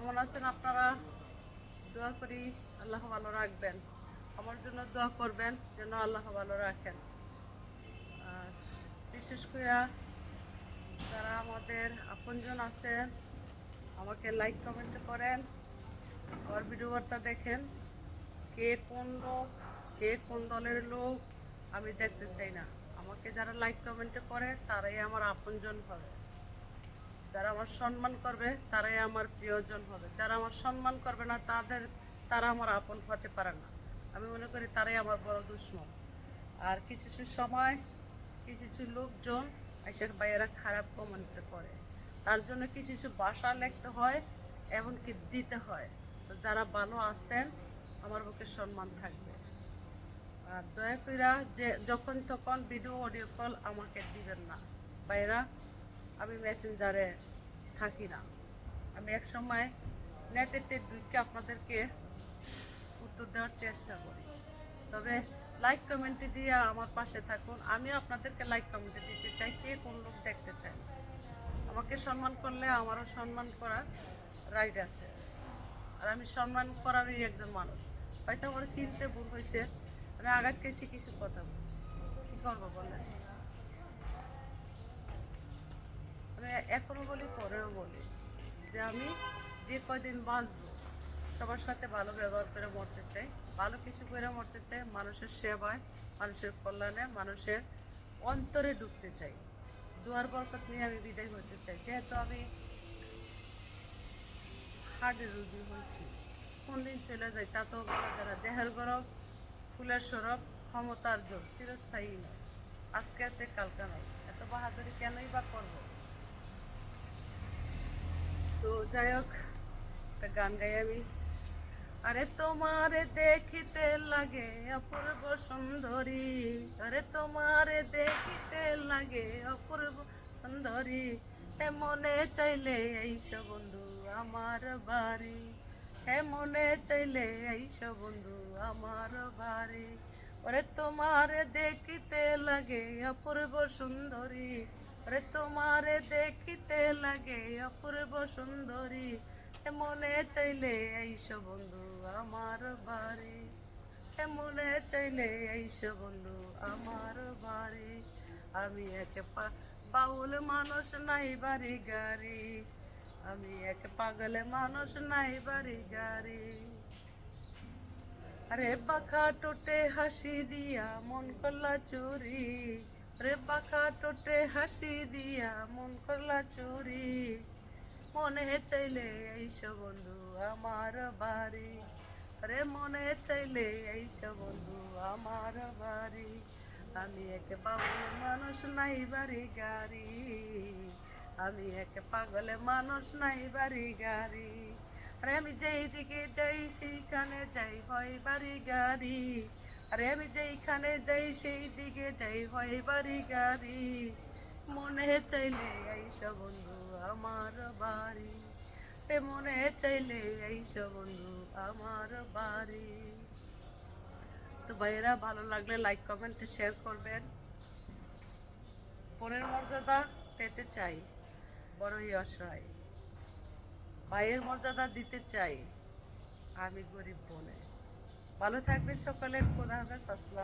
কেমন আছেন আপনারা? দোয়া করি আল্লাহ ভালো রাখবেন। আমার জন্য দোয়া করবেন যেন আল্লাহ ভালো রাখেন। আর বিশেষ করে যারা আমাদের আপনজন আছেন, আমাকে লাইক কমেন্ট করেন, আমার ভিডিওটা দেখেন। কে কোন লোক, কে কোন দলের লোক আমি দেখতে চাই না। আমাকে যারা লাইক কমেন্ট করে তারাই আমার আপনজন হবে। যারা আমার সম্মান করবে তারাই আমার প্রিয়জন হবে। যারা আমার সম্মান করবে না তারা আমার আপন হতে পারে না। আমি মনে করি তারাই আমার বড় দুশ্মন। আর কিছু কিছু সময় কিছু কিছু লোকজন এসে ভাইয়েরা খারাপ কমেন্ট করে, তার জন্য কিছু কিছু ভাষা লিখতে হয়, এমনকি দিতে হয়। তো যারা ভালো আছেন আমার বুকে সম্মান থাকবে। আর দয়া করে যে যখন তখন ভিডিও অডিও কল আমাকে দিবেন না ভাইরা। আমি মেসেঞ্জারে থাকি না। আমি এক সময় নেটেতে ঢুকে আপনাদেরকে উত্তর দেওয়ার চেষ্টা করি। তবে লাইক কমেন্টে দিয়ে আমার পাশে থাকুন। আমি আপনাদেরকে লাইক কমেন্টে দিতে চাই, কে কোন লোক দেখতে চাই। আমাকে সম্মান করলে আমারও সম্মান করার রাইট আছে। আর আমি সম্মান করারই একজন মানুষ। হয়তো আমার চিনতে ভুল হয়েছে, আমি আঘাত কেছি কিছু কথা বলছি, কী করবো বলেন। আমি এখনও বলি, পরেও বলি যে আমি যে কয়দিন বাঁচবো সবার সাথে ভালো ব্যবহার করে মরতে চাই, ভালো কিছু করে মরতে চাই, মানুষের সেবায়, মানুষের কল্যাণে, মানুষের অন্তরে ঢুকতে চাই। দুয়ার বরকত নিয়ে আমি বিদায় হতে চাই। যেহেতু আমি হার্টের রুগী হয়েছি, কোন দিন চলে যায় তা তো বলা যায় না। দেহের গরব, ফুলের সরব, ক্ষমতার জোর চিরস্থায়ী নয়। আজকে আছে কালকে নাই। এত বাহাদুরি কেনই বা করবো? তো যাই হোক, একটা গান গাই আমি। আরে তোমারে দেখিতে লাগে অপূর্ব সুন্দরী, আরে তোমারে দেখিতে লাগে অপূর্ব সুন্দরী, হে মনে চাইলে এইসো বন্ধু আমার বাড়ি, হে মনে চাইলে এইসো বন্ধু আমার বাড়ি। ওরে তোমারে দেখিতে লাগে অপূর্ব সুন্দরী, ওরে তোমারে দেখিতে লাগে অপূর্ব সুন্দরী, মনে চাইলে এইসো বন্ধু আমার বাড়ি, মনে চাইলে এইসো বন্ধু আমার বাড়ি। আমি এক বাউল মানুষ নাই বাড়ি গাড়ি, আমি এক পাগল মানুষ নাই বাড়ি গাড়ি। আরে বাঁকা টোটে হাসি দিয়া মন করলা চুরি, রে বাঁকা টোটে হাসি দিয়া মন করলা চুরি, মনে চাইলে এইসো বন্ধু আমার বাড়ি, রে মনে চাইলে এইসো বন্ধু আমার বাড়ি। আমি এক বাউল মানুষ নাই বাড়ি গাড়ি, আমি এক পাগল মানুষ নাই বাড়ি গাড়ি। আরে আমি যেই দিকে যাই সেইখানে যাই হয় বাড়ি গাড়ি, আরে আমি যেইখানে যাই সেই দিকে যাই হয় বাড়ি গাড়ি, মনে চাইলে এইসো বন্ধু আমার বাড়ি, মনে চাইলে এইসো বন্ধু আমার বাড়ি। তো ভাইয়েরা, ভালো লাগলে লাইক কমেন্ট শেয়ার করবেন। বোনের মর্যাদা পেতে চাই, বড়ই অসহায়। ভাইয়ের মর্যাদা দিতে চাই, আমি গরিব বনে। ভালো থাকবেন সকলে। খোদা হাফেজ। আসসালাম।